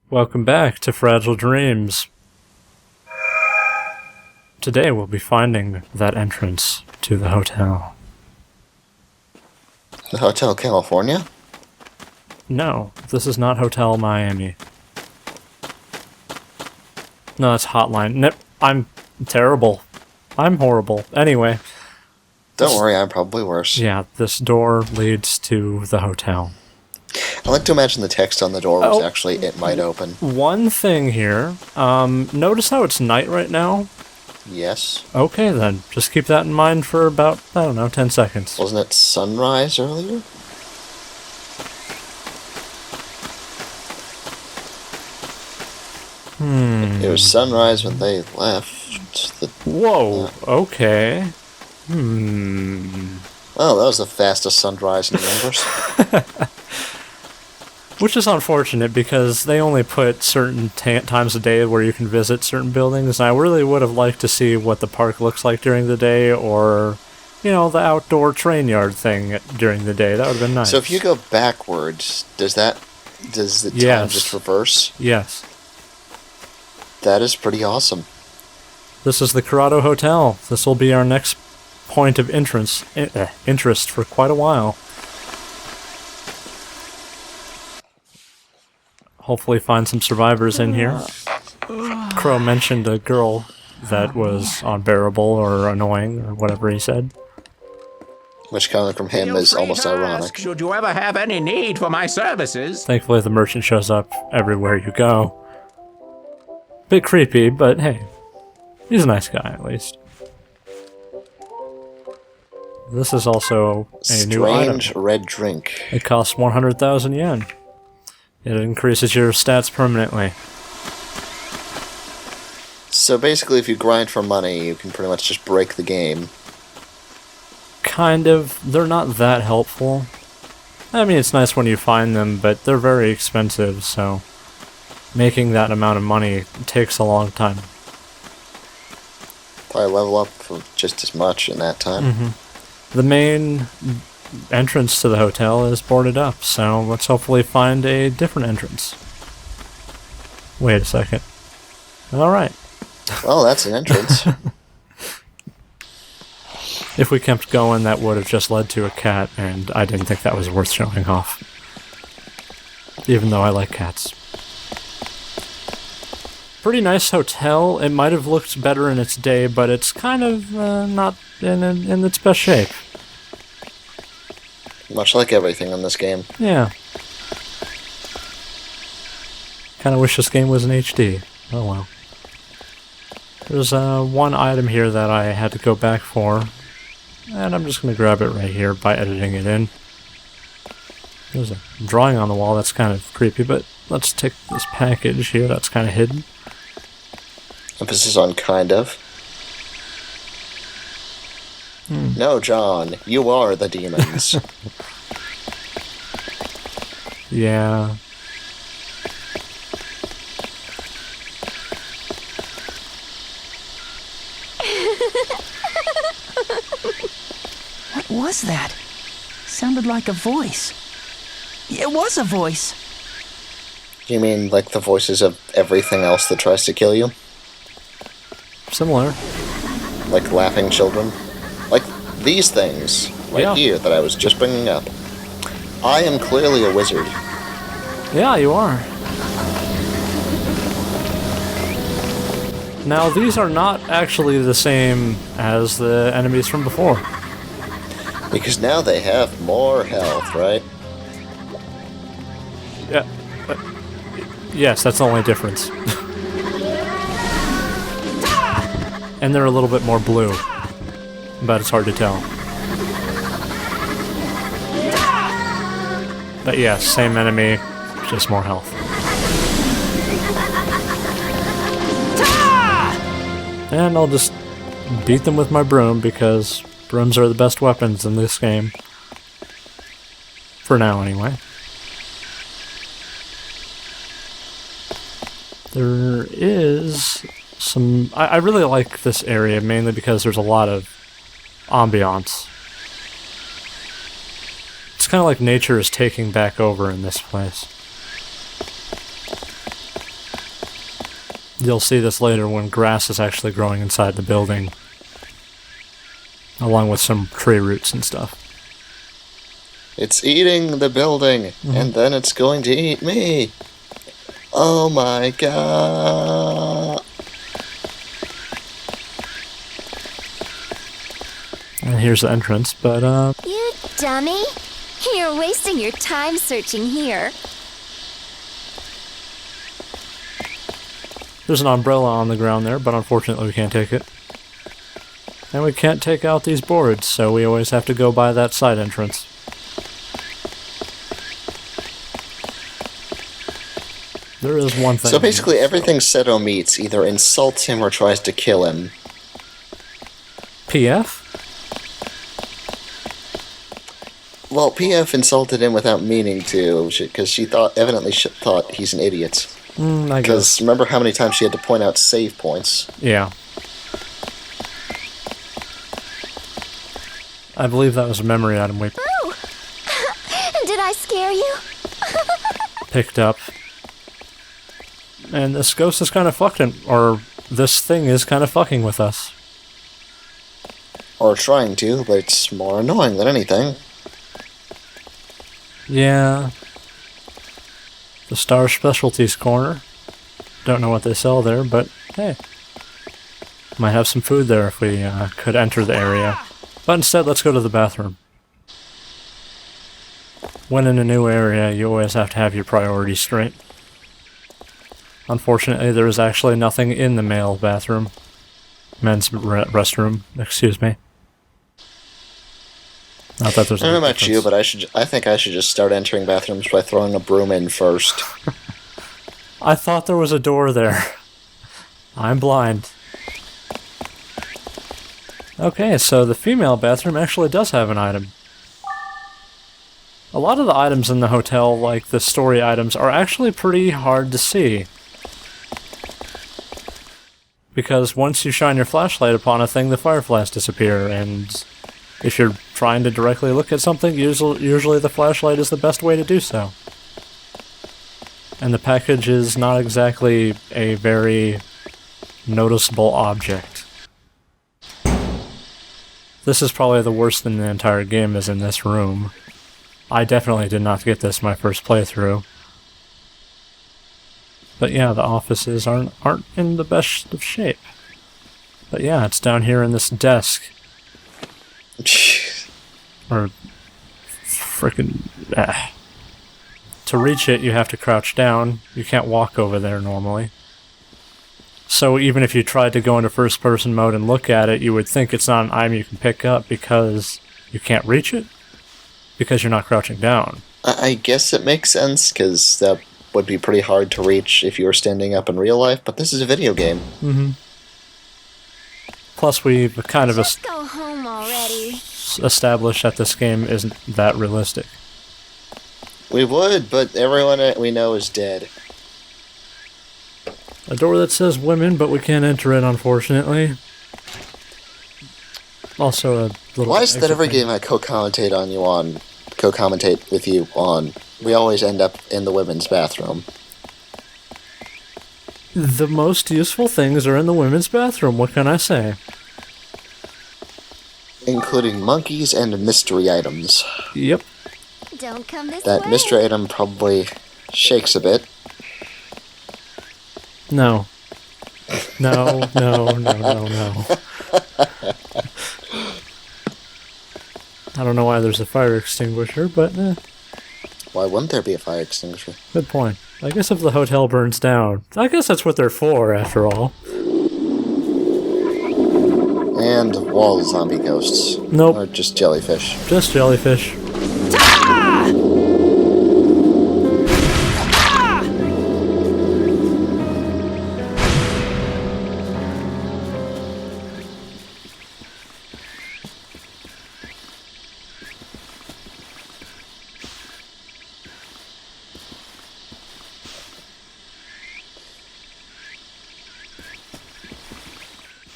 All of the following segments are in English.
Welcome back to Fragile Dreams. Today we'll be finding that entrance to the hotel. The Hotel California? No, this is not Hotel Miami. No, that's Hotline. Nope, I'm terrible. I'm horrible. Anyway. Don't worry, I'm probably worse. Yeah, this door leads to the hotel. I like to imagine the text on the door was actually "it might open." One thing here, notice how it's night right now? Yes. Okay then, just keep that in mind for about, 10 seconds. Wasn't it sunrise earlier? It was sunrise when they left. Whoa, okay. Well, that was the fastest sunrise in the universe. Which is unfortunate because they only put certain times a day where you can visit certain buildings, and I really would have liked to see what the park looks like during the day, or, the outdoor train yard thing during the day. That would have been nice. So if you go backwards, does the time just reverse? Yes. That is pretty awesome. This is the Corrado Hotel. This will be our next point of interest for quite a while. Hopefully find some survivors in here. Crow mentioned a girl that was unbearable or annoying or whatever he said. Which coming from him is almost ironic. Should you ever have any need for my services? Thankfully the merchant shows up everywhere you go. Bit creepy, but hey, he's a nice guy at least. This is also a new item. Strange red drink. It costs 100,000 yen. It increases your stats permanently. So basically, if you grind for money, you can pretty much just break the game. Kind of. They're not that helpful. I mean, it's nice when you find them, but they're very expensive, so making that amount of money takes a long time. Probably level up for just as much in that time. The main entrance to the hotel is boarded up, so let's hopefully find a different entrance. Wait a second. Alright. Well, that's an entrance. If we kept going, that would have just led to a cat, and I didn't think that was worth showing off. Even though I like cats. Pretty nice hotel. It might have looked better in its day, but it's kind of not in its best shape. Much like everything in this game. Yeah. Kinda wish this game was in HD. Oh well. There's one item here that I had to go back for, and I'm just gonna grab it right here by editing it in. There's a drawing on the wall that's kind of creepy, but let's take this package here that's kind of hidden. Emphasis on kind of. No, John, you are the demons. Yeah. What was that? Sounded like a voice. It was a voice. You mean like the voices of everything else that tries to kill you? Similar. Like laughing children? Like these things right here that I was just bringing up. I am clearly a wizard. Yeah, you are. Now, these are not actually the same as the enemies from before. Because now they have more health, right? Yeah. Yes, that's the only difference. And they're a little bit more blue. But it's hard to tell. But yeah, same enemy, just more health. And I'll just beat them with my broom, because brooms are the best weapons in this game. For now, anyway. There is some... I really like this area, mainly because there's a lot of ambiance. It's kind of like nature is taking back over in this place. You'll see this later when grass is actually growing inside the building, along with some tree roots and stuff. It's eating the building, and then it's going to eat me. Oh my god. And here's the entrance, but You dummy! You're wasting your time searching here. there's an umbrella on the ground there, but unfortunately we can't take it. And we can't take out these boards, so we always have to go by that side entrance. There is one thing. So basically everything Seto meets either insults him or tries to kill him. PF? Well, PF insulted him without meaning to, because she evidently thought he's an idiot. I guess. Because remember how many times she had to point out save points? Yeah. I believe that was a memory item we Oh! Did I scare you? picked up. And this ghost is kind of fucking, or this thing is kind of fucking with us. Or trying to, but it's more annoying than anything. Yeah. The Star Specialties corner. Don't know what they sell there, but hey. Might have some food there if we could enter the area. But instead, let's go to the bathroom. When in a new area, you always have to have your priorities straight. Unfortunately, there is actually nothing in the male bathroom. Men's restroom, excuse me. Not that there's I don't know any about you, difference. but I think I should just start entering bathrooms by throwing a broom in first. I thought there was a door there. I'm blind. Okay, so the female bathroom actually does have an item. A lot of the items in the hotel, like the story items, are actually pretty hard to see. Because once you shine your flashlight upon a thing, the fireflies disappear, and if you're trying to directly look at something, usually the flashlight is the best way to do so. And the package is not exactly a very noticeable object. This is probably the worst in the entire game is in this room. I definitely did not get this my first playthrough. But yeah, the offices aren't in the best of shape. But yeah, it's down here in this desk. Or frickin' To reach it, you have to crouch down. You can't walk over there normally. So even if you tried to go into first-person mode and look at it, you would think it's not an item you can pick up because you can't reach it? Because you're not crouching down. I guess it makes sense, because that would be pretty hard to reach if you were standing up in real life, but this is a video game. Mm-hmm. Plus, we've kind of Just go home already. established that this game isn't that realistic. We would, but everyone we know is dead. A door that says women, but we can't enter it, unfortunately. Also a little... Why is that exit every thing. game I co-commentate with you on, we always end up in the women's bathroom? The most useful things are in the women's bathroom, what can I say? Including monkeys and mystery items. Yep. Don't come this That way. mystery item probably shakes a bit. No. No, no, no, no, no. I don't know why there's a fire extinguisher, but Why wouldn't there be a fire extinguisher? good point. I guess if the hotel burns down, I guess that's what they're for, after all. And wall zombie ghosts. Nope. Or just jellyfish. Just jellyfish.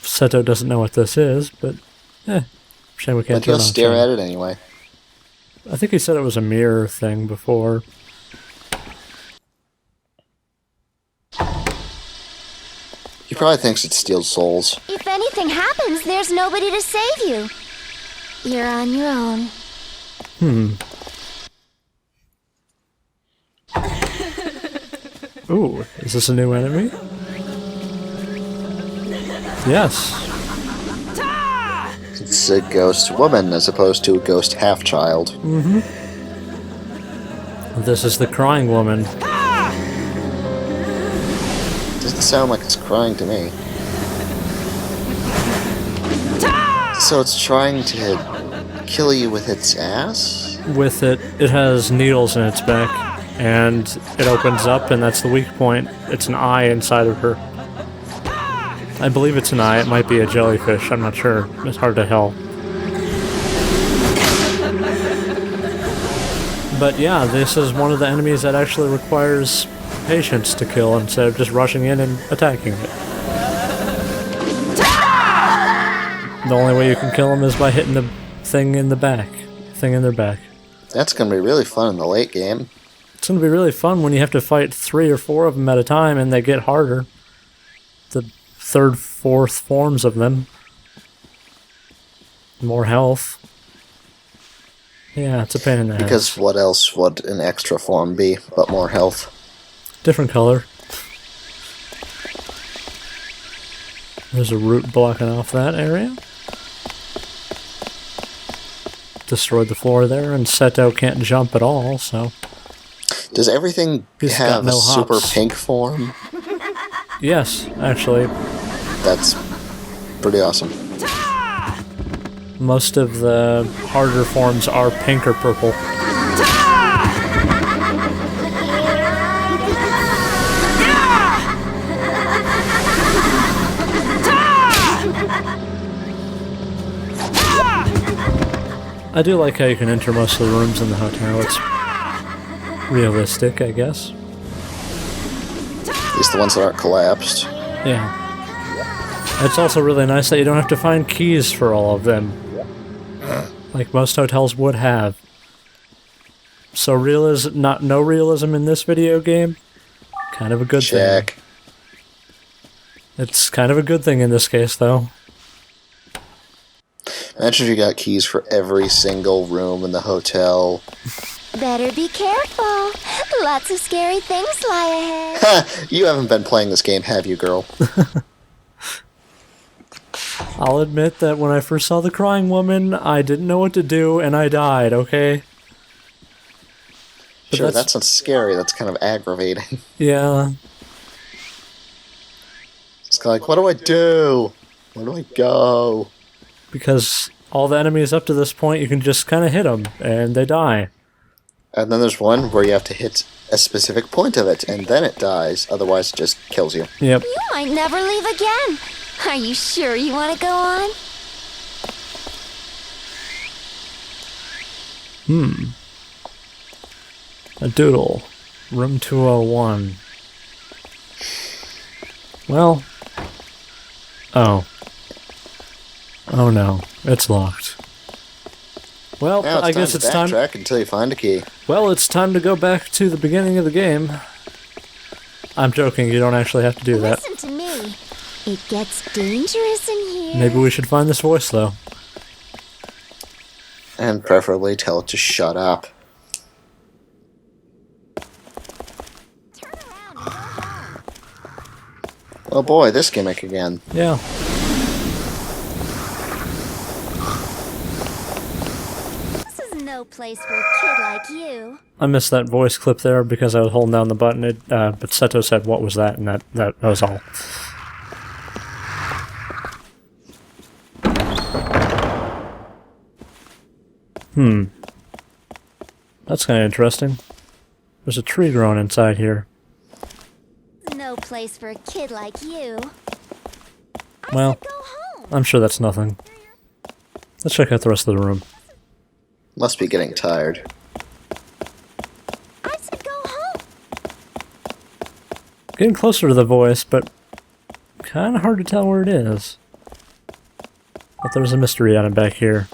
Seto doesn't know what this is, but shame we can't But turn he'll on stare sound. at it anyway. I think he said it was a mirror thing before. He probably thinks it steals souls. If anything happens, there's nobody to save you. You're on your own. Ooh, is this a new enemy? Yes. It's a ghost woman as opposed to a ghost half-child. This is the crying woman. Doesn't sound like it's crying to me. So it's trying to kill you with its ass? With it, it has needles in its back, and it opens up, and that's the weak point. It's an eye inside of her. I believe it's an eye. It might be a jellyfish. I'm not sure. It's hard to tell. But yeah, this is one of the enemies that actually requires patience to kill instead of just rushing in and attacking it. The only way you can kill them is by hitting the thing in the back. Thing in their back. That's gonna be really fun in the late game. It's gonna be really fun when you have to fight 3 or 4 of them at a time and they get harder. The 3rd, 4th forms of them. More health. Yeah, it's a pain in the ass. Because what else would an extra form be but more health? Different color. There's a root blocking off that area. Destroyed the floor there, and Seto can't jump at all, so... Does everything He's have got no a super hops. pink form? Yes, actually. That's pretty awesome. Most of the harder forms are pink or purple. I do like how you can enter most of the rooms in the hotel. It's realistic, I guess. At least the ones that aren't collapsed. Yeah. It's also really nice that you don't have to find keys for all of them. Like most hotels would have. So no realism in this video game? Kind of a good Check. thing. It's kind of a good thing in this case, though. Imagine if you got keys for every single room in the hotel. Better be careful. Lots of scary things lie ahead. Ha! You haven't been playing this game, have you, girl? I'll admit that when I first saw the crying woman, I didn't know what to do, and I died, okay? But Sure, that's not scary, that's kind of aggravating. Yeah. It's kind of like, what do I do? Where do I go? Because all the enemies up to this point, you can just kind of hit them, and they die. And then there's one where you have to hit a specific point of it, and then it dies. Otherwise, it just kills you. Yep. You might never leave again. Are you sure you want to go on? A doodle. Room 201. Well. Oh. Oh no. It's locked. Well, Now I guess it's time. Backtrack until you find a key. Well, it's time to go back to the beginning of the game. I'm joking, you don't actually have to do that. Listen to me. It gets dangerous in here. Maybe we should find this voice, though. And preferably tell it to shut up. Turn around and go home. Oh boy, this gimmick again. Yeah. This is no place for a kid like you. I missed that voice clip there because I was holding down the button. But Seto said, "What was that?" And that was all. That's kind of interesting. There's a tree growing inside here. No place for a kid like you. Well, Go home. I'm sure that's nothing. Let's check out the rest of the room. Must be getting tired. I said go home. Getting closer to the voice, but kind of hard to tell where it is. But there's a mystery item back here.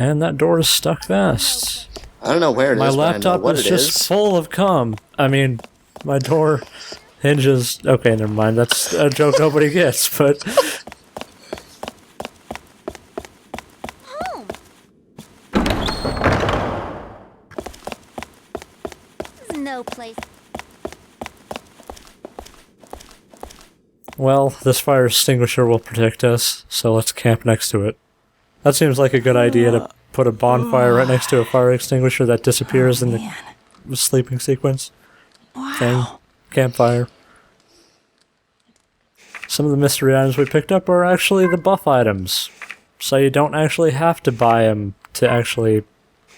And that door is stuck fast. I don't know where it is, My but I know laptop what is it just is. full of cum. I mean, my door Hinges. Okay, never mind. That's a joke nobody gets, but. Home. There's no place. Well, this fire extinguisher will protect us, so let's camp next to it. That seems like a good idea to put a bonfire right next to a fire extinguisher that disappears in the sleeping sequence. Thing. Campfire. Some of the mystery items we picked up are actually the buff items, so you don't actually have to buy them to actually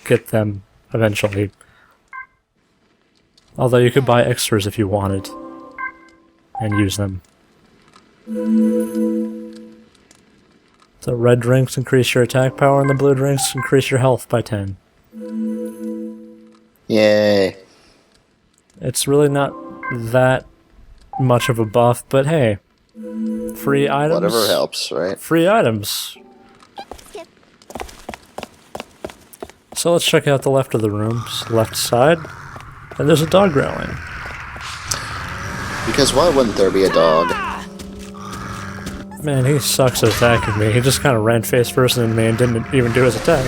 get them eventually. Although you could buy extras if you wanted, and use them. The red drinks increase your attack power, and the blue drinks increase your health by 10. Yay. It's really not that much of a buff, but hey. Free items. Whatever helps, right? Free items. So let's check out the left of the rooms. Left side. And there's a dog growling. Because why wouldn't there be a dog? Man, he sucks at attacking me. He just kind of ran face first into me and didn't even do his attack.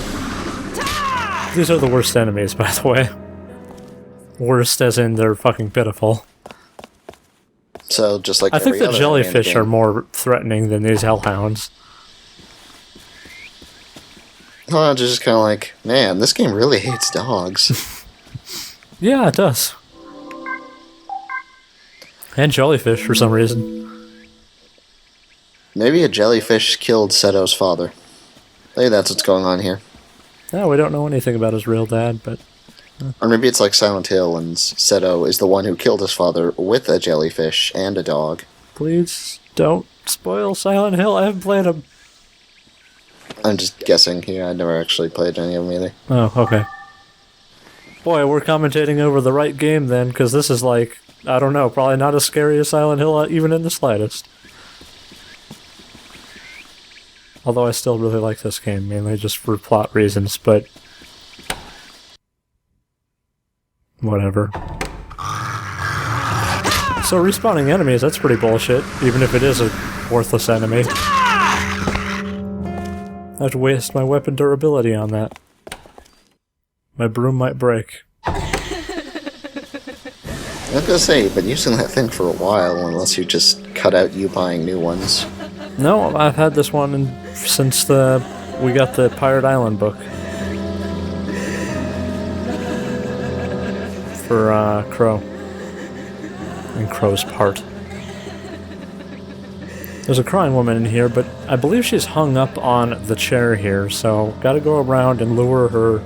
These are the worst enemies, by the way. Worst as in they're fucking pitiful. So, just like I think every the other jellyfish enemy in are more threatening than these hellhounds. the game. Oh, just kind of like, man, this game really hates dogs. Yeah, it does. And jellyfish for some reason. Maybe a jellyfish killed Seto's father. Maybe that's what's going on here. No, we don't know anything about his real dad, but... Or maybe it's like Silent Hill and Seto is the one who killed his father with a jellyfish and a dog. Please don't spoil Silent Hill. I haven't played them. I'm just guessing here. I never actually played any of them either. Oh, okay. Boy, we're commentating over the right game then, because this is like, I don't know, probably not as scary as Silent Hill, even in the slightest. Although I still really like this game, mainly just for plot reasons, but... whatever. So respawning enemies, that's pretty bullshit, even if it is a worthless enemy. I have to waste my weapon durability on that. My broom might break. I was gonna say, you've been using that thing for a while, unless you just cut out you buying new ones. No, I've had this one since we got the Pirate Island book. For Crow. And Crow's part. There's a crying woman in here, but I believe she's hung up on the chair here, so gotta go around and lure her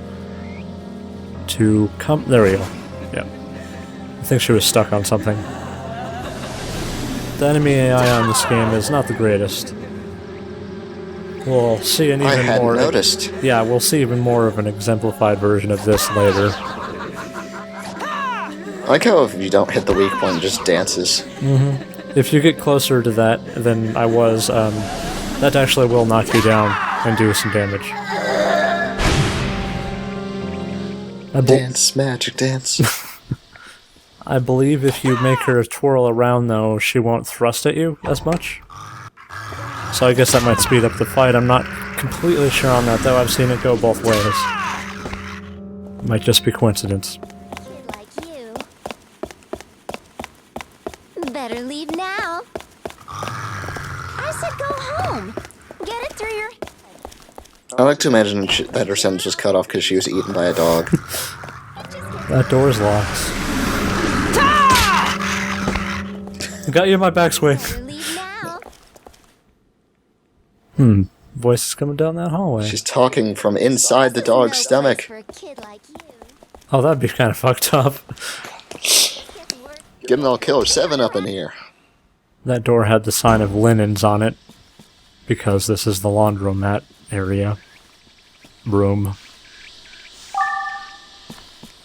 to come. There we go. Yeah. I think she was stuck on something. The enemy AI on this game is not the greatest. We'll see an I even hadn't more. noticed. Yeah, we'll see even more of an exemplified version of this later. I like how if you don't hit the weak one, it just dances. If you get closer to that than I was, that actually will knock you down and do some damage. Dance, magic dance. I believe if you make her twirl around, though, she won't thrust at you as much. So I guess that might speed up the fight. I'm not completely sure on that, though. I've seen it go both ways. Might just be coincidence. Kid like you. Better leave now. I said go home. Get it through your... I like to imagine that her sentence was cut off because she was eaten by a dog. That door's locked. Got you in my backswing. Better leave now. Voice is coming down that hallway. She's talking from inside the dog's No place stomach. for a kid like you. Oh, that'd be kind of fucked up. Kids work. Getting all killer 7 up in here. That door had the sign of linens on it, because this is the laundromat area. Room.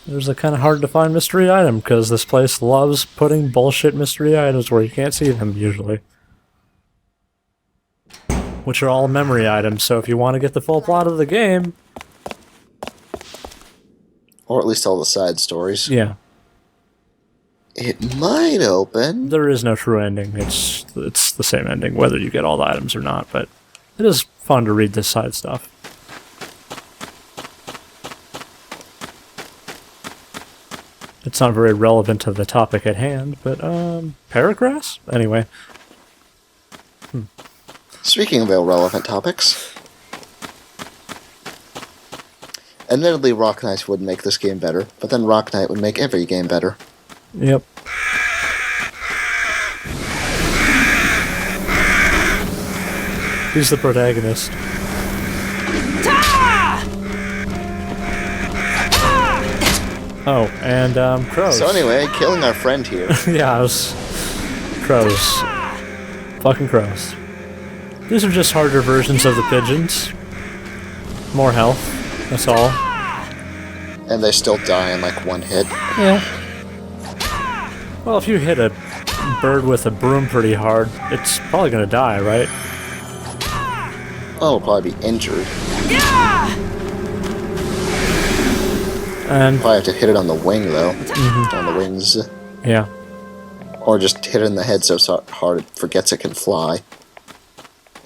There's a kind of hard to find mystery item, because this place loves putting bullshit mystery items where you can't see them, usually. Which are all memory items, so if you want to get the full plot of the game... Or at least all the side stories. Yeah. It might open. There is no true ending. It's the same ending, whether you get all the items or not, but it is fun to read this side stuff. It's not very relevant to the topic at hand, but, paragraphs? Anyway. Speaking of irrelevant topics, admittedly Rock Knight would make this game better, but then Rock Knight would make every game better. Yep. He's the protagonist. Oh, and, crows. So anyway, killing our friend here. Yeah, crows. Fucking crows. These are just harder versions of the pigeons. More health, that's all. And they still die in like one hit. Yeah. Well, if you hit a bird with a broom pretty hard, it's probably gonna die, right? Oh, it'll probably be injured. And Probably have to hit it on the wing, though. On the wings. yeah. Or just hit it in the head so hard it forgets it can fly.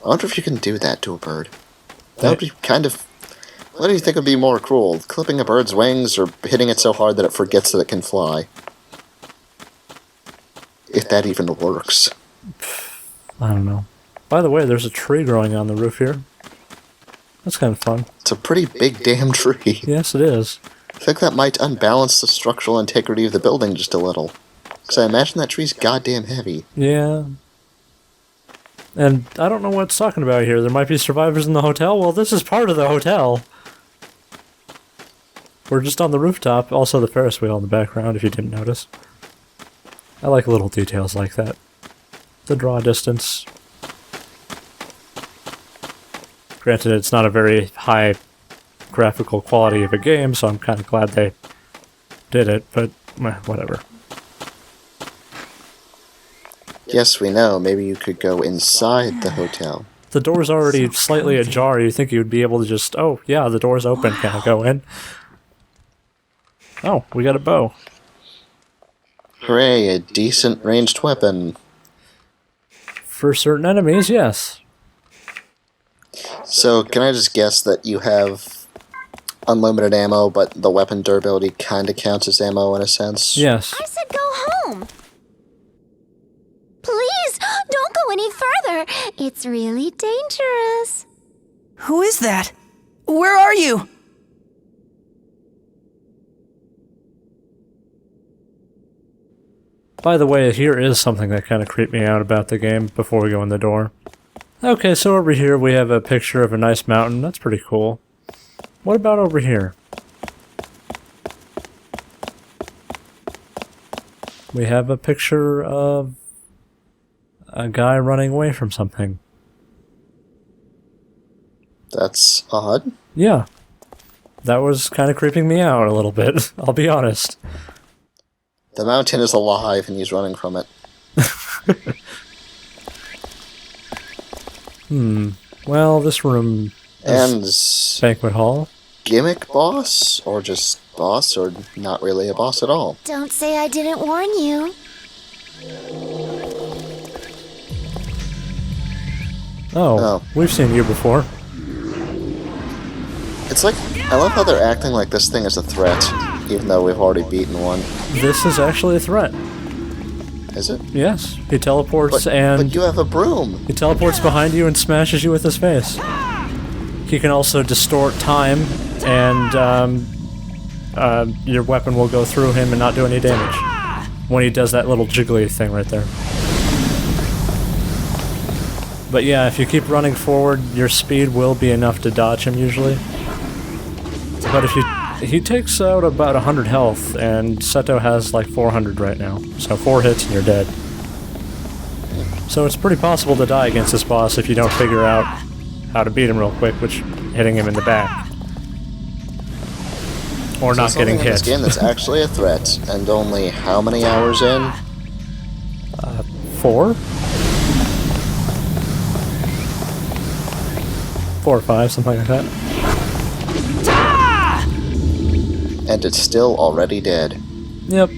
I wonder if you can do that to a bird. That would be kind of... What do you think would be more cruel? Clipping a bird's wings or hitting it so hard that it forgets that it can fly? If that even works. I don't know. By the way, there's a tree growing on the roof here. That's kind of fun. It's a pretty big damn tree. Yes, it is. I think that might unbalance the structural integrity of the building just a little. Because I imagine that tree's goddamn heavy. Yeah. And I don't know what it's talking about here. There might be survivors in the hotel. Well, this is part of the hotel. We're just on the rooftop. Also the Ferris wheel in the background, if you didn't notice. I like little details like that. The draw distance. Granted, it's not a very high graphical quality of a game, so I'm kind of glad they did it, but whatever. Yes, we know. Maybe you could go inside the hotel. The door's already slightly ajar. You think you would be able to just, oh, yeah, the door's open, can I go in? Oh, we got a bow. Hooray, a decent ranged weapon. For certain enemies, yes. So, can I just guess that you have unlimited ammo, but the weapon durability kind of counts as ammo in a sense? Yes. I said go home. Please, don't go any further. It's really dangerous. Who is that? Where are you? By the way, here is something that kind of creeped me out about the game before we go in the door. Okay, so over here we have a picture of a nice mountain. That's pretty cool. What about over here? We have a picture of a guy running away from something. That's odd. Yeah. That was kind of creeping me out a little bit, I'll be honest. The mountain is alive and he's running from it. Well, this room And banquet hall. gimmick boss? Or just boss? Or not really a boss at all? Don't say I didn't warn you. Oh, we've seen you before. It's like, I love how they're acting like this thing is a threat, even though we've already beaten one. This is actually a threat. Is it? Yes, he teleports But you have a broom! he teleports behind you and smashes you with his face. He can also distort time, and your weapon will go through him and not do any damage when he does that little jiggly thing right there. But yeah, if you keep running forward, your speed will be enough to dodge him usually. But if he takes out about 100 health, and Seto has like 400 right now. So 4 hits and you're dead. So it's pretty possible to die against this boss if you don't figure out how to beat him real quick, which hitting him in the back. Or not getting in this hit. game that's actually a threat, and only how many hours in? 4? 4 or 5, something like that. And it's still already dead. Yep.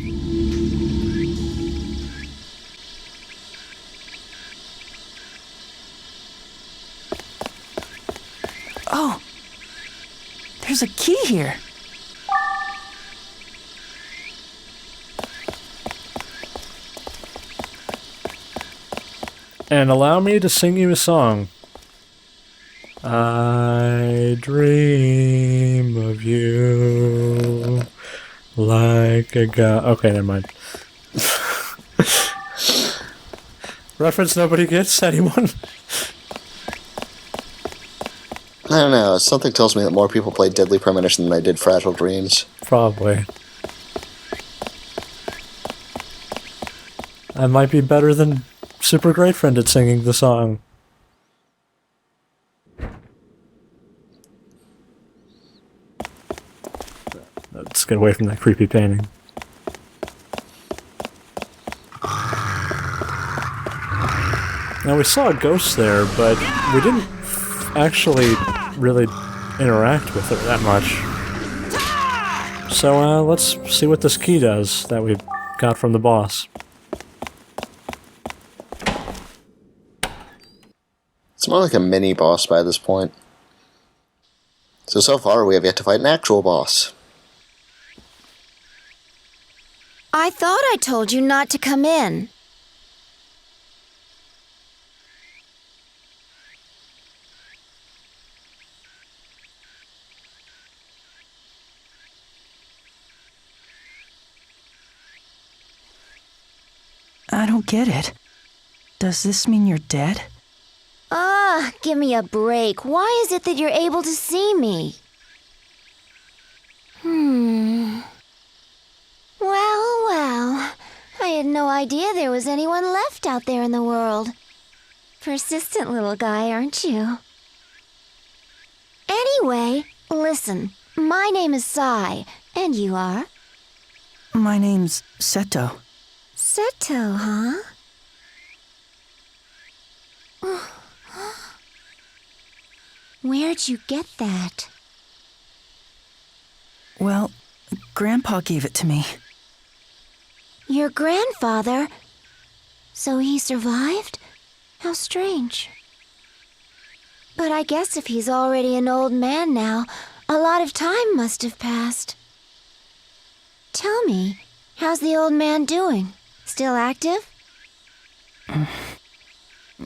There's a key here. And allow me to sing you a song. I dream of you like a god. Okay, never mind. Reference nobody gets? Anyone? I don't know. Something tells me that more people played Deadly Premonition than they did Fragile Dreams. Probably. I might be better than Super Great Friend at singing the song. Let's get away from that creepy painting. Now we saw a ghost there, but we didn't actually really interact with her that much. So let's see what this key does that we got from the boss. It's more like a mini-boss by this point. So far we have yet to fight an actual boss. I thought I told you not to come in. I don't get it. Does this mean you're dead? Ah, give me a break. Why is it that you're able to see me? Well, I had no idea there was anyone left out there in the world. Persistent little guy, aren't you? Anyway, listen, my name is Sai, and you are? My name's Seto. Seto, huh? Where'd you get that? Well, Grandpa gave it to me. Your grandfather? So he survived? How strange. But I guess if he's already an old man now, a lot of time must have passed. Tell me, how's the old man doing? Still active?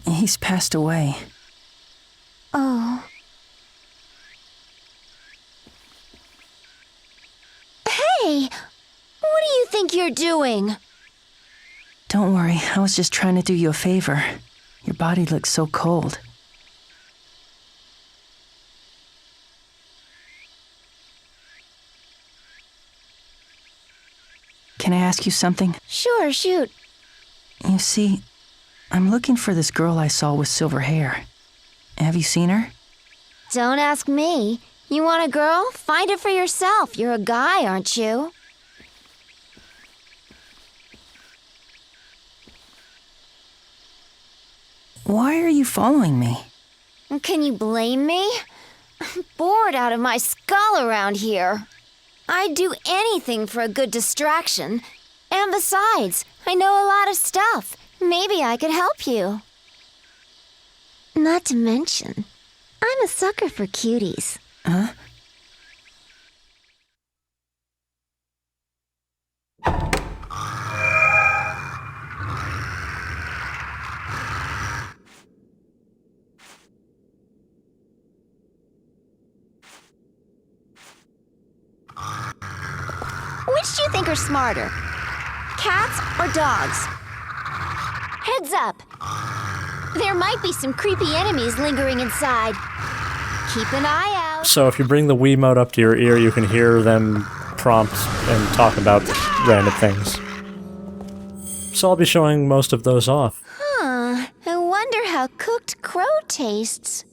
He's passed away. Oh. Hey! What do you think you're doing? Don't worry, I was just trying to do you a favor. Your body looks so cold. Can I ask you something? Sure, shoot. You see, I'm looking for this girl I saw with silver hair. Have you seen her? Don't ask me. You want a girl? Find it for yourself. You're a guy, aren't you? Why are you following me? Can you blame me? I'm bored out of my skull around here. I'd do anything for a good distraction. And besides, I know a lot of stuff. Maybe I could help you. Not to mention, I'm a sucker for cuties. Huh? Which do you think are smarter? Cats or dogs? Heads up. There might be some creepy enemies lingering inside. Keep an eye out. So if you bring the Wiimote up to your ear, you can hear them prompt and talk about random things. So I'll be showing most of those off. Huh. I wonder how cooked crow tastes.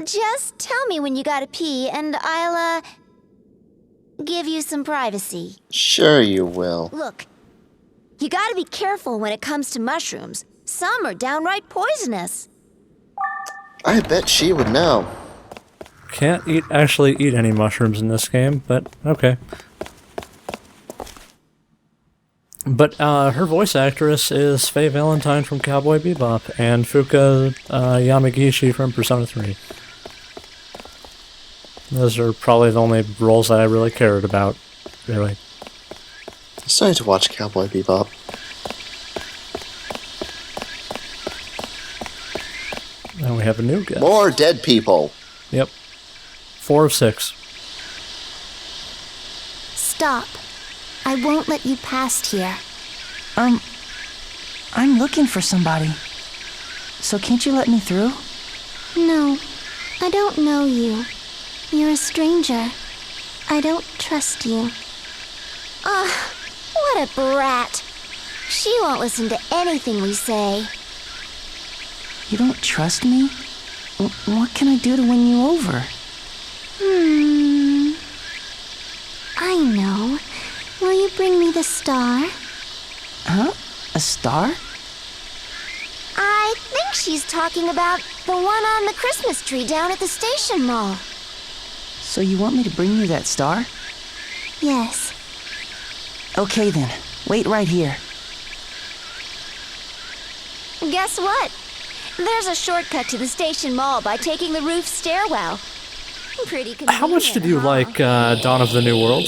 Just tell me when you gotta pee and I'll, give you some privacy. Sure you will. Look, you gotta be careful when it comes to mushrooms. Some are downright poisonous. I bet she would know. Can't actually eat any mushrooms in this game, but okay. But her voice actress is Faye Valentine from Cowboy Bebop and Fuka Yamagishi from Persona 3. Those are probably the only roles that I really cared about, really. I still need to watch Cowboy Bebop. Now we have a new guest. More dead people! Yep. 4 of 6. Stop. I won't let you past here. I'm looking for somebody. So can't you let me through? No, I don't know you. You're a stranger. I don't trust you. What a brat. She won't listen to anything we say. You don't trust me? What can I do to win you over? I know. Will you bring me the star? Huh? A star? I think she's talking about the one on the Christmas tree down at the station mall. So you want me to bring you that star? Yes. Okay then. Wait right here. Guess what? There's a shortcut to the station mall by taking the roof stairwell. Pretty convenient. How much did you huh? like Dawn of the New World?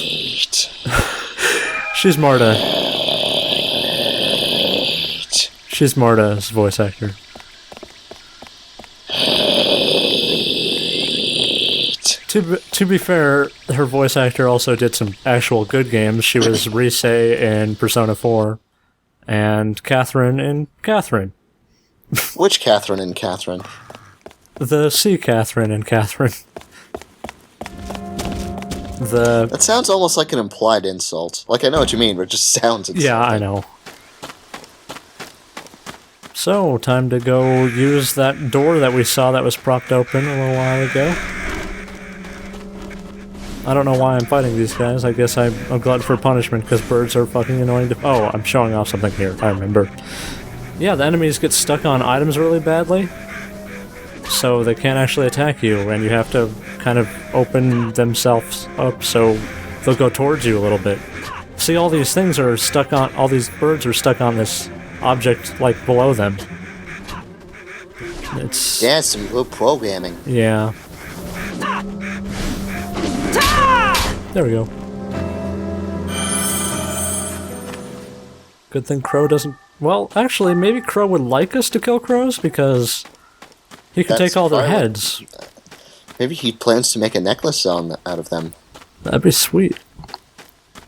She's Marta. She's Marta's voice actor. To be fair, her voice actor also did some actual good games. She was Rise in Persona 4 and Catherine in Catherine. Which Catherine and Catherine? The C. Catherine and Catherine. The... That sounds almost like an implied insult. Like, I know what you mean, but it just sounds insulting. Yeah, I know. So, time to go use that door that we saw that was propped open a little while ago. I don't know why I'm fighting these guys. I guess I'm glad for punishment because birds are fucking annoying to... Oh, I'm showing off something here. I remember. Yeah, the enemies get stuck on items really badly, so they can't actually attack you, and you have to kind of open themselves up so they'll go towards you a little bit. See, all these things are stuck on... All these birds are stuck on this object, like, below them. It's... Yeah, some good programming. Yeah. There we go. Good thing Crow doesn't... Well, actually, maybe Crow would like us to kill crows, because he could That's take all their probably- heads. Maybe he plans to make a necklace out of them. That'd be sweet.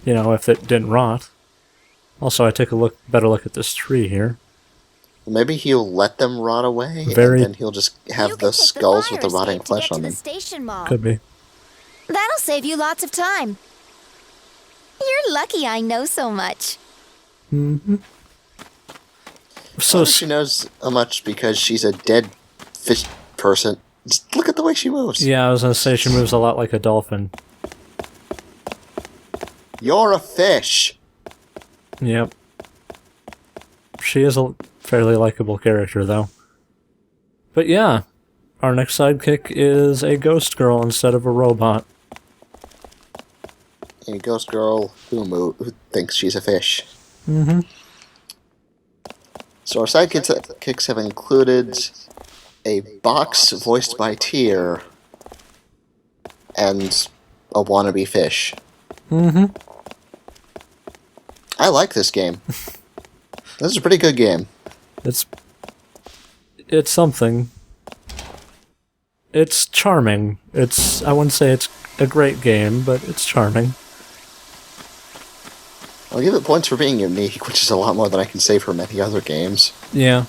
You know, if it didn't rot. Also, I take a better look at this tree here. Maybe he'll let them rot away, Very- and then he'll just have the skulls with the rotting flesh on them. Station mall. Could be. That'll save you lots of time. You're lucky I know so much. So, She knows much because she's a dead fish person. Just look at the way she moves. yeah, I was gonna say she moves a lot like a dolphin. You're a fish. Yep. She is a fairly likable character, though. But yeah, our next sidekick is a ghost girl instead of a robot. A ghost girl who thinks she's a fish. Mm-hmm. So our sidekicks have included a box voiced by Tyr and a wannabe fish. Mm-hmm. I like this game. This is a pretty good game. It's something. It's charming. I wouldn't say it's a great game, but it's charming. I'll give it points for being unique, which is a lot more than I can say for many other games. Yeah.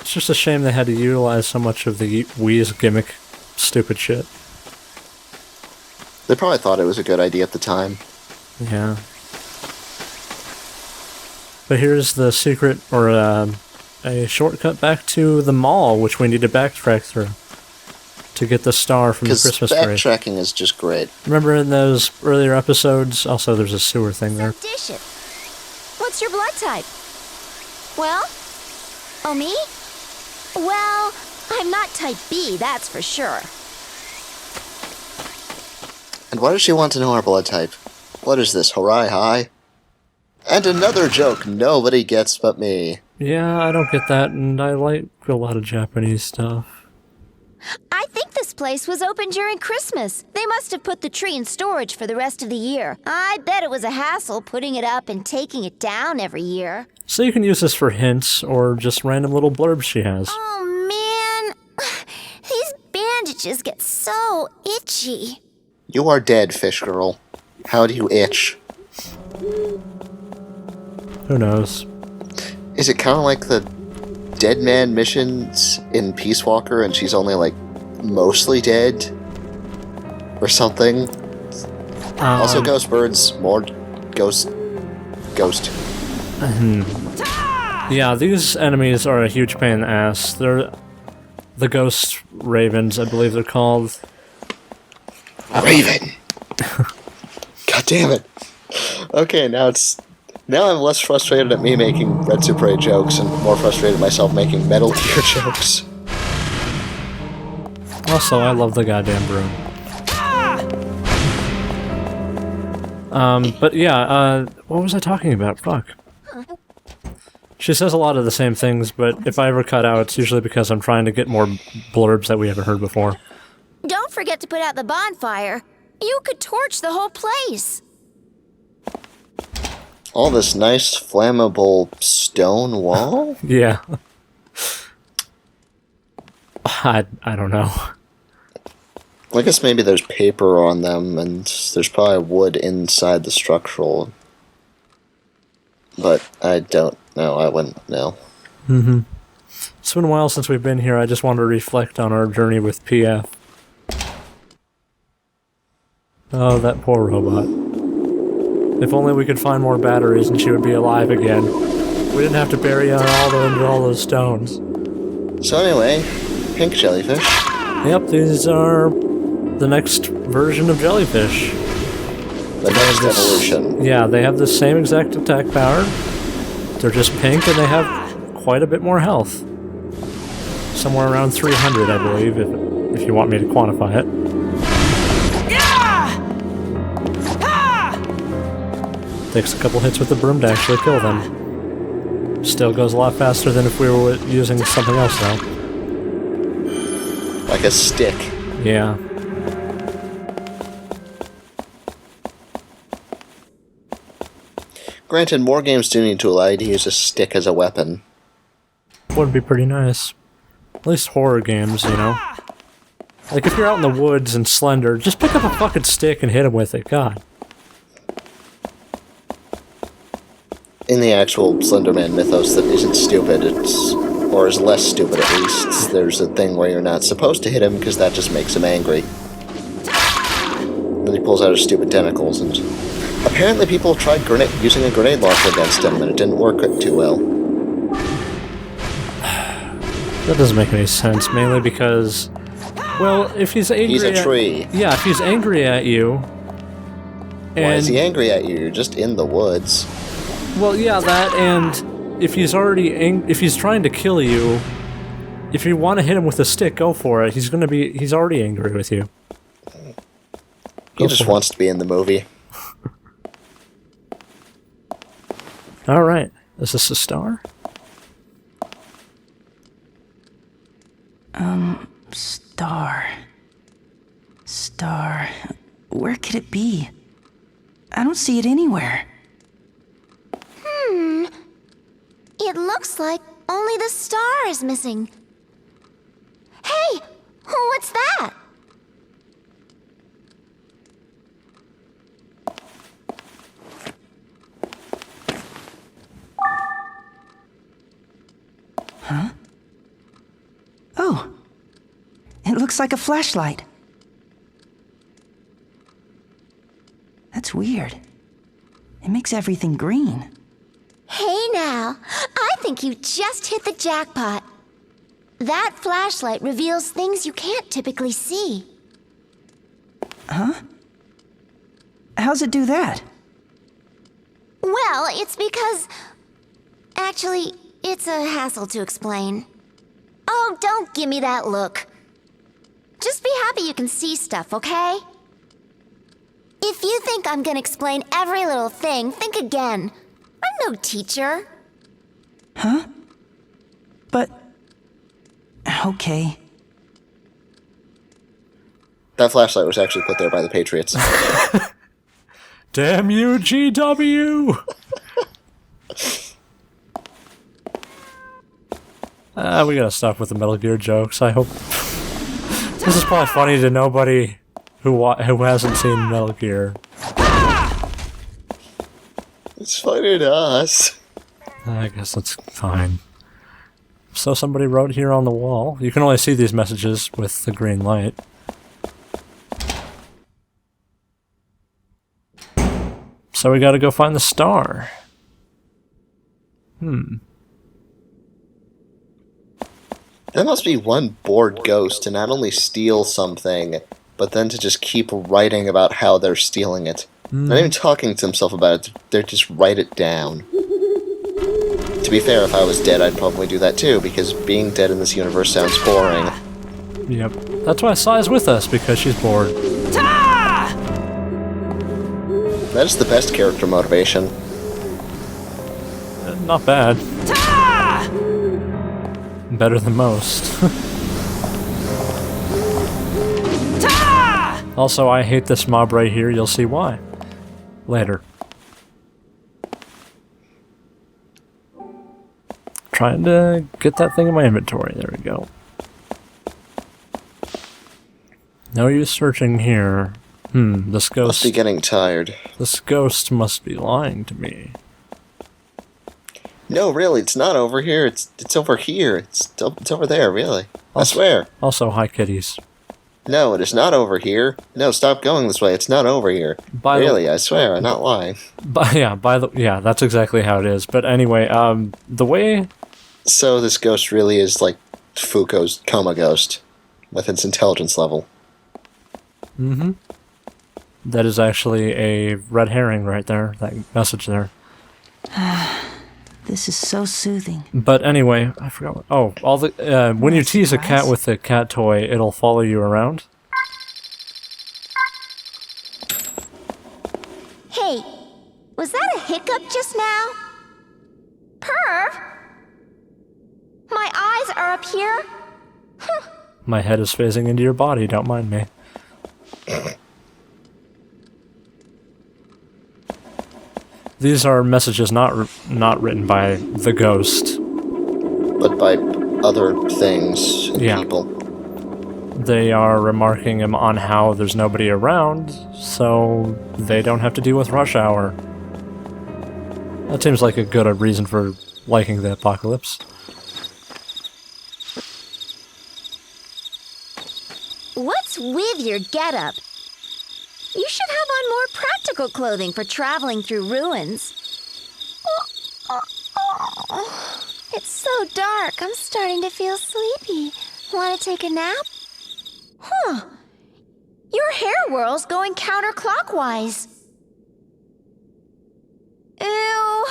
It's just a shame they had to utilize so much of the Wii's gimmick stupid shit. They probably thought it was a good idea at the time. Yeah. But here's the secret, or a shortcut back to the mall, which we need to backtrack through to get the star from the Because Christmas tree. backtracking is just great. Remember in those earlier episodes? Also, there's a sewer thing there. Dish it. What's your blood type? Well? Oh, me? Well, I'm not type B, that's for sure. And why does she want to know our blood type? What is this, hooray high? And another joke nobody gets but me. Yeah, I don't get that, and I like a lot of Japanese stuff. I think this place was open during Christmas. They must have put the tree in storage for the rest of the year. I bet it was a hassle putting it up and taking it down every year. So you can use this for hints or just random little blurbs she has. Oh, man. These bandages get so itchy. You are dead, fish girl. How do you itch? Who knows? Is it kind of like the dead man missions in Peace Walker and she's only, like, mostly dead? Or something? Also, ghost birds. More ghost. Yeah, these enemies are a huge pain in the ass. They're the ghost ravens, I believe they're called. Raven! God damn it. Okay, now I'm less frustrated at me making Red Super jokes and more frustrated at myself making Metal Gear jokes. Also, I love the goddamn broom. But yeah, what was I talking about? Fuck. She says a lot of the same things, but if I ever cut out, it's usually because I'm trying to get more blurbs that we haven't heard before. Don't forget to put out the bonfire. You could torch the whole place. All this nice flammable stone wall? Yeah. I don't know. I guess maybe there's paper on them, and there's probably wood inside the structural. But I don't know. I wouldn't know. Mm-hmm. It's been a while since we've been here. I just wanted to reflect on our journey with PF. Oh, that poor robot. If only we could find more batteries and she would be alive again. We didn't have to bury her under all those stones. So anyway, pink jellyfish. Yep, these are the next version of jellyfish. The next evolution. Yeah, they have the same exact attack power. They're just pink and they have quite a bit more health. Somewhere around 300, I believe, if you want me to quantify it. Takes a couple hits with the broom to actually kill them. Still goes a lot faster than if we were using something else though. Like a stick. Yeah. Granted, more games do need to allow you to use a stick as a weapon. Would be pretty nice. At least horror games, you know. Like if you're out in the woods and Slender, just pick up a fucking stick and hit him with it, God. In the actual Slender Man mythos that isn't stupid, or is less stupid at least, there's a thing where you're not supposed to hit him because that just makes him angry. Then he pulls out his stupid tentacles, and apparently people tried using a grenade launcher against him, and it didn't work too well. That doesn't make any sense, mainly because, well, if he's angry He's a tree. Yeah, if he's angry at you... Why is he angry at you? You're just in the woods. Well, yeah, that, and if he's already if he's trying to kill you, if you want to hit him with a stick, go for it. He's already angry with you. He just wants to be in the movie. Alright, is this a star? Star. Where could it be? I don't see it anywhere. It looks like only the star is missing. Hey! What's that? Huh? Oh! It looks like a flashlight. That's weird. It makes everything green. Hey now, I think you just hit the jackpot. That flashlight reveals things you can't typically see. Huh? How's it do that? Well, it's because... Actually, it's a hassle to explain. Oh, don't give me that look. Just be happy you can see stuff, okay? If you think I'm gonna explain every little thing, think again. I'm no teacher. Huh? But... Okay. That flashlight was actually put there by the Patriots. Damn you, GW! We gotta stop with the Metal Gear jokes, I hope. This is probably funny to nobody who hasn't seen Metal Gear. It's funny to us. I guess that's fine. So somebody wrote here on the wall. You can only see these messages with the green light. So we gotta go find the star. There must be one bored ghost to not only steal something, but then to just keep writing about how they're stealing it. Not even talking to himself about it, they just write it down. To be fair, if I was dead, I'd probably do that too, because being dead in this universe sounds boring. Yep. That's why Sai's with us, because she's bored. That is the best character motivation. Not bad. Better than most. Also, I hate this mob right here. You'll see why. Later. Trying to get that thing in my inventory. There we go. No use searching here. This ghost... Must be getting tired. This ghost must be lying to me. No, really, it's not over here. It's over here. It's over there, really. I swear. Also, hi kitties. No, it is not over here. No, stop going this way. It's not over here. Really, I swear, I'm not lying. Yeah, that's exactly how it is. But anyway, the way... So this ghost really is like Foucault's coma ghost, with its intelligence level. That is actually a red herring right there, that message there. This is so soothing. But anyway, I forgot what... Oh, all the... when you tease a cat with a cat toy, it'll follow you around. Hey, was that a hiccup just now? Perv? My eyes are up here? My head is phasing into your body, don't mind me. These are messages not written by the ghost. But by other things and people. They are remarking on how there's nobody around, so they don't have to deal with rush hour. That seems like a good reason for liking the apocalypse. What's with your getup? You should have on more practical clothing for traveling through ruins. It's so dark, I'm starting to feel sleepy. Want to take a nap? Your hair whirl's going counterclockwise. Ew,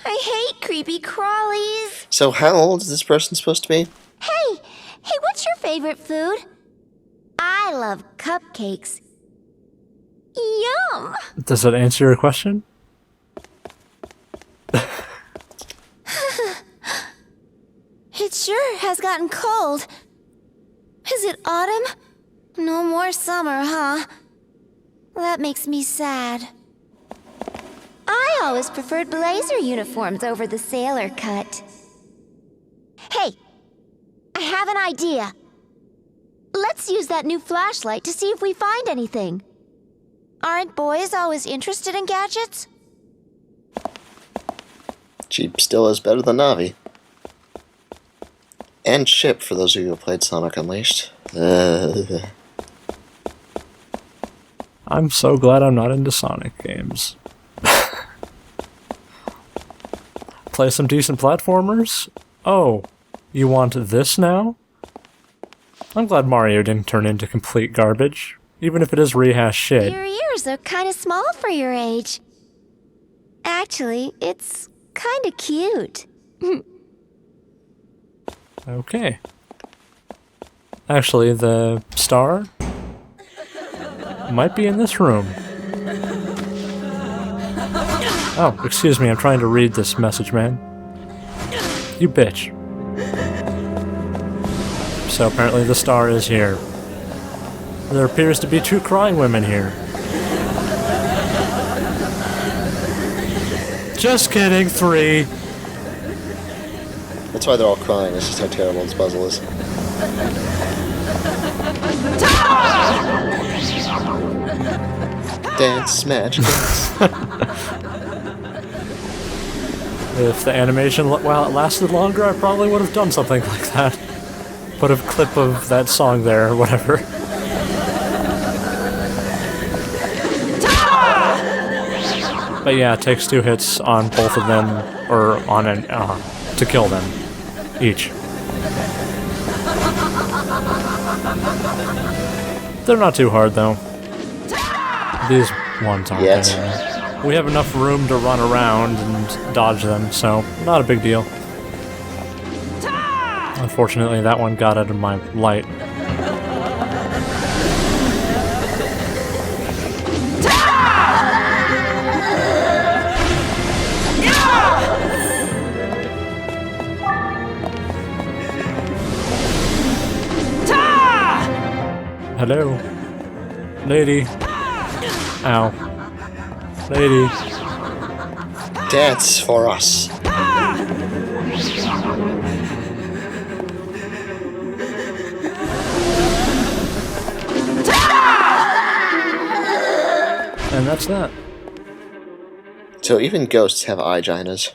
I hate creepy crawlies. So how old is this person supposed to be? Hey, what's your favorite food? I love cupcakes. Yum! Does that answer your question? It sure has gotten cold. Is it autumn? No more summer, huh? That makes me sad. I always preferred blazer uniforms over the sailor cut. Hey, I have an idea. Let's use that new flashlight to see if we find anything. Aren't boys always interested in gadgets? She still is better than Navi. And Chip, for those of you who played Sonic Unleashed. I'm so glad I'm not into Sonic games. Play some decent platformers? Oh, you want this now? I'm glad Mario didn't turn into complete garbage, even if it is rehashed shit. Your ears are kind of small for your age. Actually, it's kind of cute. Okay. Actually, the star might be in this room. Oh, excuse me, I'm trying to read this message, man. You bitch. So apparently the star is here. There appears to be 2 crying women here. Just kidding, 3. That's why they're all crying. It's just how terrible this puzzle is. Dance, magic dance. If the animation lasted longer, I probably would have done something like that. Put a clip of that song there or whatever. But yeah, it takes 2 hits on both of them, or on an to kill them each. They're not too hard though. These ones aren't. Yet. Anyway. We have enough room to run around and dodge them, so not a big deal. Unfortunately, that one got out of my light. Hello? Lady. Ow. Lady. Dance for us. And that's that. So even ghosts have eyeginas.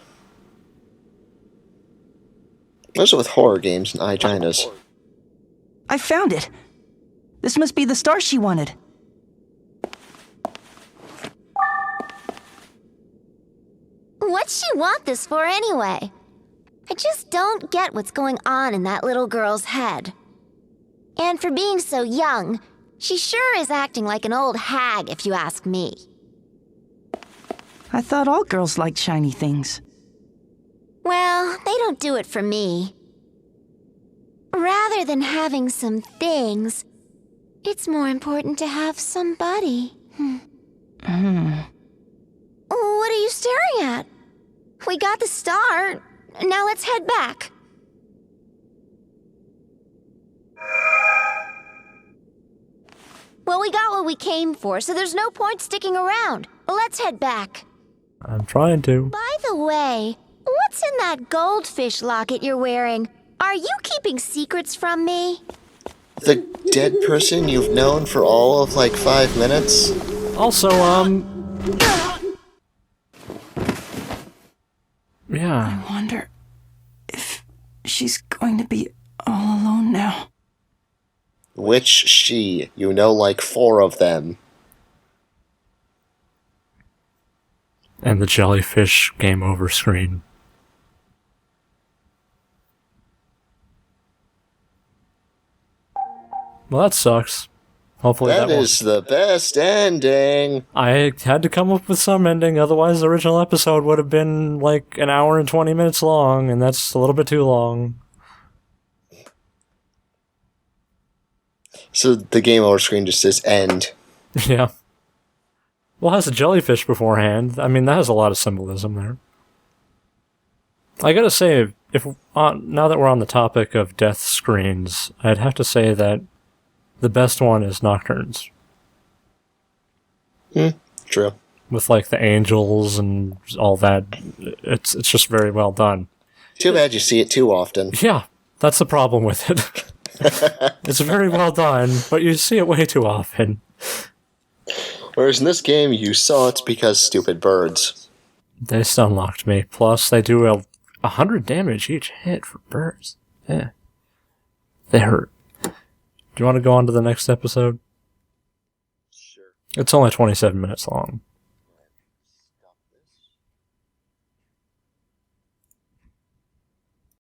Those are with horror games and eyeginas. I found it. This must be the star she wanted. What's she want this for anyway? I just don't get what's going on in that little girl's head. And for being so young, she sure is acting like an old hag if you ask me. I thought all girls liked shiny things. Well, they don't do it for me. Rather than having some things, it's more important to have somebody. What are you staring at? We got the star. Now let's head back. Well, we got what we came for, so there's no point sticking around. Let's head back. I'm trying to. By the way, what's in that goldfish locket you're wearing? Are you keeping secrets from me? The dead person you've known for all of like 5 minutes? Also, yeah. I wonder if she's going to be all alone now. Which she? You know like 4 of them. And the jellyfish game over screen. Well, that sucks. Hopefully That is the best ending. I had to come up with some ending, otherwise the original episode would have been like an hour and 20 minutes long, and that's a little bit too long. So the game over screen just says end. Yeah. Well, it has a jellyfish beforehand. I mean, that has a lot of symbolism there. I gotta say, if now that we're on the topic of death screens, I'd have to say that the best one is Nocturne's. True. With like the angels and all that. It's just very well done. Too bad you see it too often. Yeah, that's the problem with it. It's very well done, but you see it way too often. Whereas in this game, you saw it because stupid birds. They stun-locked me. Plus, they do 100 damage each hit for birds. Yeah. They hurt. Do you want to go on to the next episode? Sure. It's only 27 minutes long.